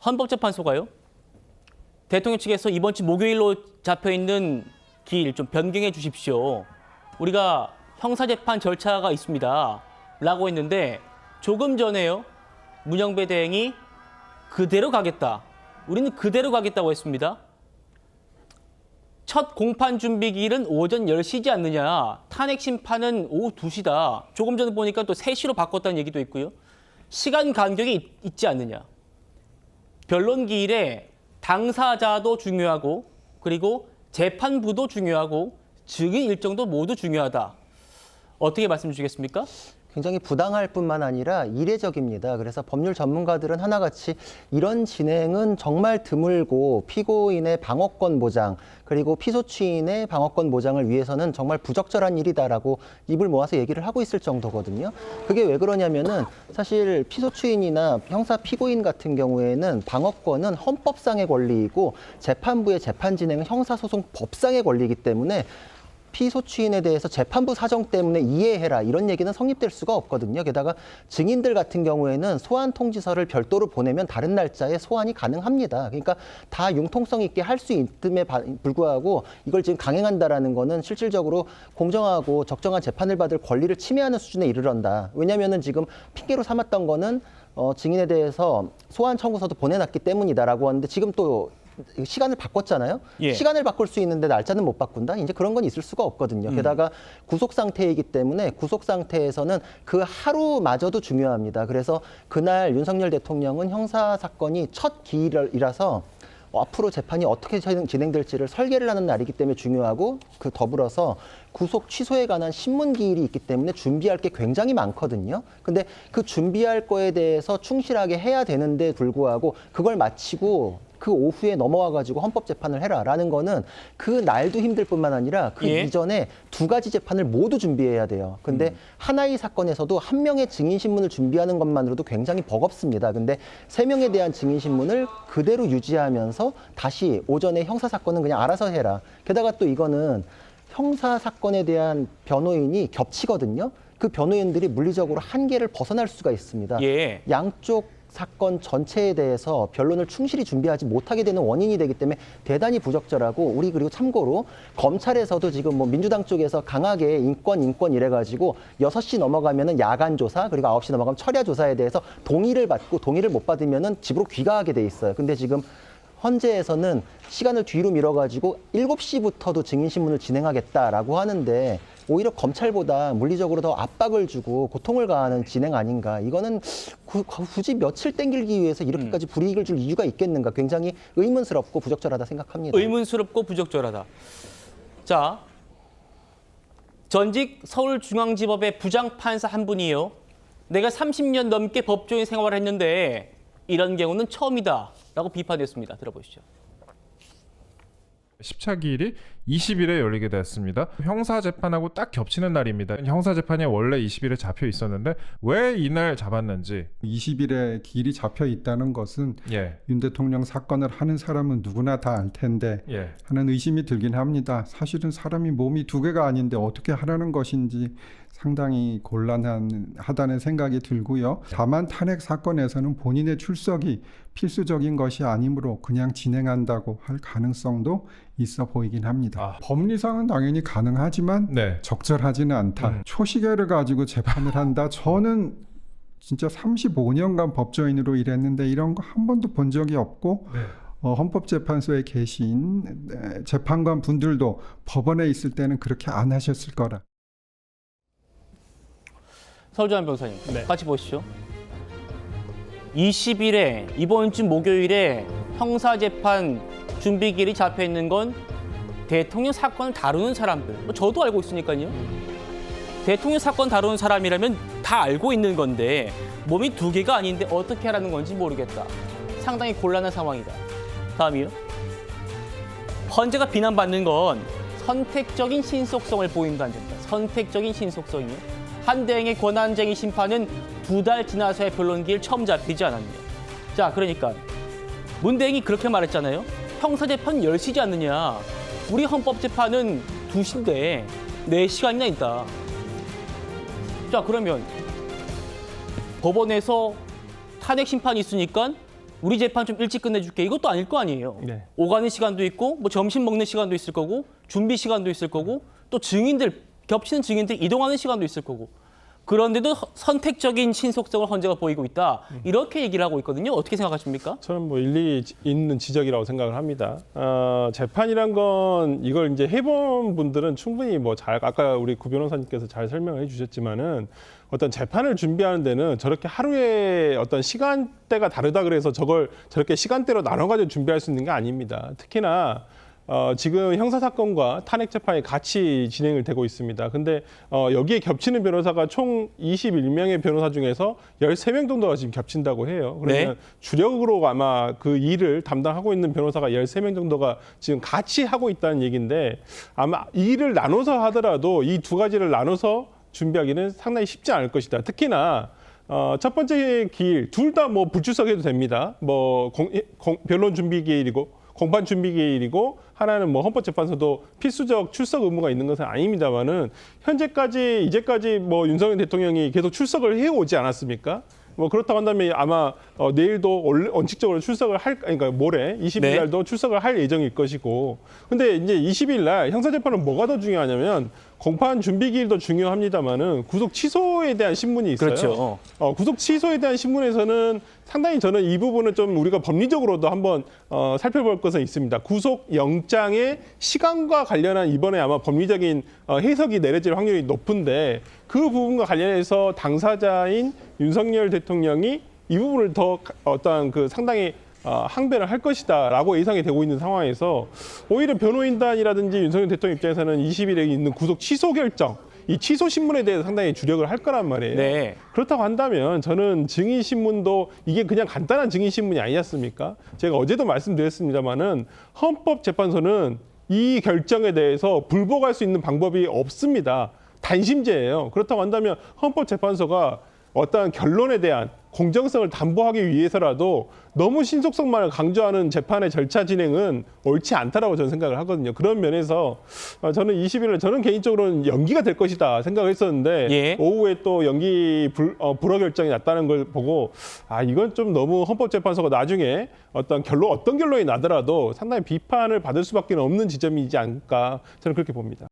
헌법재판소가요. 대통령 측에서 이번 주 목요일로 잡혀있는 길 좀 변경해 주십시오. 우리가 형사재판 절차가 있습니다. 라고 했는데 조금 전에요. 문영배 대행이 그대로 가겠다. 우리는 그대로 가겠다고 했습니다. 첫 공판 준비기일은 오전 10시지 않느냐. 탄핵 심판은 오후 2시다. 조금 전에 보니까 또 3시로 바꿨다는 얘기도 있고요. 시간 간격이 있지 않느냐. 변론 기일에 당사자도 중요하고 그리고 재판부도 중요하고 증인 일정도 모두 중요하다. 어떻게 말씀 주시겠습니까? 굉장히 부당할 뿐만 아니라 이례적입니다. 그래서 법률 전문가들은 하나같이 이런 진행은 정말 드물고 피고인의 방어권 보장 그리고 피소취인의 방어권 보장을 위해서는 정말 부적절한 일이다라고 입을 모아서 얘기를 하고 있을 정도거든요. 그게 왜 그러냐면은 사실 피소취인이나 형사 피고인 같은 경우에는 방어권은 헌법상의 권리이고 재판부의 재판 진행은 형사소송법상의 권리이기 때문에 피소취인에 대해서 재판부 사정 때문에 이해해라 이런 얘기는 성립될 수가 없거든요. 게다가 증인들 같은 경우에는 소환 통지서를 별도로 보내면 다른 날짜에 소환이 가능합니다. 그러니까 다 융통성 있게 할 수 있음에 불구하고 이걸 지금 강행한다라는 거는 실질적으로 공정하고 적정한 재판을 받을 권리를 침해하는 수준에 이르런다. 왜냐하면은 지금 핑계로 삼았던 거는 증인에 대해서 소환 청구서도 보내놨기 때문이다라고 하는데 지금 또 시간을 바꿨잖아요. 예. 시간을 바꿀 수 있는데 날짜는 못 바꾼다. 이제 그런 건 있을 수가 없거든요. 게다가 구속 상태이기 때문에 구속 상태에서는 그 하루마저도 중요합니다. 그래서 그날 윤석열 대통령은 형사 사건이 첫 기일이라서 앞으로 재판이 어떻게 진행될지를 설계를 하는 날이기 때문에 중요하고 그 더불어서 구속 취소에 관한 신문 기일이 있기 때문에 준비할 게 굉장히 많거든요. 근데 그 준비할 거에 대해서 충실하게 해야 되는데 불구하고 그걸 마치고 그 오후에 넘어와가지고 헌법재판을 해라라는 거는 그 날도 힘들 뿐만 아니라 그 예. 이전에 두 가지 재판을 모두 준비해야 돼요. 근데 하나의 사건에서도 한 명의 증인신문을 준비하는 것만으로도 굉장히 버겁습니다. 근데 세 명에 대한 증인신문을 그대로 유지하면서 다시 오전에 형사사건은 그냥 알아서 해라. 게다가 또 이거는 형사사건에 대한 변호인이 겹치거든요. 그 변호인들이 물리적으로 한계를 벗어날 수가 있습니다. 예. 양쪽 사건 전체에 대해서 변론을 충실히 준비하지 못하게 되는 원인이 되기 때문에 대단히 부적절하고 우리 그리고 참고로 검찰에서도 지금 뭐 민주당 쪽에서 강하게 인권 이래가지고 6시 넘어가면은 야간 조사 그리고 9시 넘어가면 철야 조사에 대해서 동의를 받고 동의를 못 받으면은 집으로 귀가하게 돼 있어요. 근데 지금 헌재에서는 시간을 뒤로 밀어가지고 7시부터도 증인신문을 진행하겠다라고 하는데 오히려 검찰보다 물리적으로 더 압박을 주고 고통을 가하는 진행 아닌가. 이거는 굳이 며칠 땡기기 위해서 이렇게까지 불이익을 줄 이유가 있겠는가. 굉장히 의문스럽고 부적절하다 생각합니다. 의문스럽고 부적절하다. 자, 전직 서울중앙지법의 부장판사 한 분이요. 내가 30년 넘게 법조인 생활을 했는데 이런 경우는 처음이다. 라고 비판했습니다. 들어보시죠. 10차 기일이 20일에 열리게 됐습니다. 형사재판하고 딱 겹치는 날입니다. 형사재판이 원래 20일에 잡혀 있었는데 왜 이날 잡았는지. 20일에 기일이 잡혀 있다는 것은 예. 윤 대통령 사건을 하는 사람은 누구나 다 알 텐데 예. 하는 의심이 들긴 합니다. 사실은 사람이 몸이 두 개가 아닌데 어떻게 하라는 것인지 상당히 곤란하다는 생각이 들고요. 다만 탄핵 사건에서는 본인의 출석이 필수적인 것이 아니므로 그냥 진행한다고 할 가능성도 있어 보이긴 합니다. 법리상은 당연히 가능하지만 네. 적절하지는 않다. 초시계를 가지고 재판을 한다. 저는 진짜 35년간 법조인으로 일했는데 이런 거 한 번도 본 적이 없고 네. 헌법재판소에 계신 재판관 분들도 법원에 있을 때는 그렇게 안 하셨을 거라. 서울중앙 변호사님, 같이 보시죠. 20일에 이번 주 목요일에 형사재판 준비기일이 잡혀 있는 건 대통령 사건을 다루는 사람들. 저도 알고 있으니까요. 대통령 사건 다루는 사람이라면 다 알고 있는 건데 몸이 두 개가 아닌데 어떻게 하라는 건지 모르겠다. 상당히 곤란한 상황이다. 다음이요. 헌재가 비난받는 건 선택적인 신속성을 보인다는 점입니다. 선택적인 신속성이요. 한 대행의 권한쟁의 심판은 2달 지나서야 변론기일 처음 잡히지 않았느냐. 자, 그러니까 문 대행이 그렇게 말했잖아요. 형사재판 10시지 않느냐. 우리 헌법재판은 2시인데 4시간이나 있다. 자, 그러면 법원에서 탄핵 심판이 있으니까 우리 재판 좀 일찍 끝내줄게. 이것도 아닐 거 아니에요. 네. 오가는 시간도 있고 뭐 점심 먹는 시간도 있을 거고 준비 시간도 있을 거고 또 증인들 겹치는 증인들 이동하는 시간도 있을 거고 그런데도 선택적인 신속성을 헌재가 보이고 있다. 이렇게 얘기를 하고 있거든요. 어떻게 생각하십니까? 저는 뭐 일리 있는 지적이라고 생각을 합니다. 재판이란 건 이걸 이제 해본 분들은 충분히 뭐 잘 아까 우리 구 변호사님께서 잘 설명을 해주셨지만은 어떤 재판을 준비하는 데는 저렇게 하루에 어떤 시간대가 다르다 그래서 저걸 저렇게 시간대로 나눠가지고 준비할 수 있는 게 아닙니다. 특히나 지금 형사사건과 탄핵재판이 같이 진행을 되고 있습니다. 근데 여기에 겹치는 변호사가 총 21명의 변호사 중에서 13명 정도가 지금 겹친다고 해요. 그러면 네. 주력으로 아마 그 일을 담당하고 있는 변호사가 13명 정도가 지금 같이 하고 있다는 얘기인데 아마 일을 나눠서 하더라도 이 두 가지를 나눠서 준비하기는 상당히 쉽지 않을 것이다. 특히나 첫 번째 기일 둘 다 뭐 불출석해도 됩니다. 뭐 변론 준비 기일이고 공판 준비 기일이고 하나는 뭐 헌법재판소도 필수적 출석 의무가 있는 것은 아닙니다만은 현재까지 이제까지 뭐 윤석열 대통령이 계속 출석을 해오지 않았습니까? 뭐 그렇다고 한다면 아마 내일도 원칙적으로 출석을 그러니까 모레 20일 날도 출석을 할 예정일 것이고 근데 이제 20일 날 형사재판은 뭐가 더 중요하냐면 공판 준비 기일도 중요합니다만은 구속 취소에 대한 신문이 있어요. 그렇죠. 구속 취소에 대한 신문에서는 상당히 저는 이 부분은 좀 우리가 법리적으로도 한번 살펴볼 것은 있습니다. 구속 영장의 시간과 관련한 이번에 아마 법리적인 해석이 내려질 확률이 높은데 그 부분과 관련해서 당사자인 윤석열 대통령이 이 부분을 더 어떠한 그 상당히 항변을 할 것이다라고 예상이 되고 있는 상황에서 오히려 변호인단이라든지 윤석열 대통령 입장에서는 20일에 있는 구속 취소 결정, 이 취소 신문에 대해서 상당히 주력을 할 거란 말이에요. 네. 그렇다고 한다면 저는 증인 신문도 이게 그냥 간단한 증인 신문이 아니지 않습니까? 제가 어제도 말씀드렸습니다마는 헌법재판소는 이 결정에 대해서 불복할 수 있는 방법이 없습니다. 단심제예요. 그렇다고 한다면 헌법재판소가 어떠한 결론에 대한 공정성을 담보하기 위해서라도 너무 신속성만을 강조하는 재판의 절차 진행은 옳지 않다라고 저는 생각을 하거든요. 그런 면에서 저는 20일에 저는 개인적으로는 연기가 될 것이다 생각을 했었는데 예. 오후에 또 연기 불허 결정이 났다는 걸 보고 이건 좀 너무 헌법재판소가 나중에 어떤 결론이 나더라도 상당히 비판을 받을 수밖에 없는 지점이지 않을까 저는 그렇게 봅니다.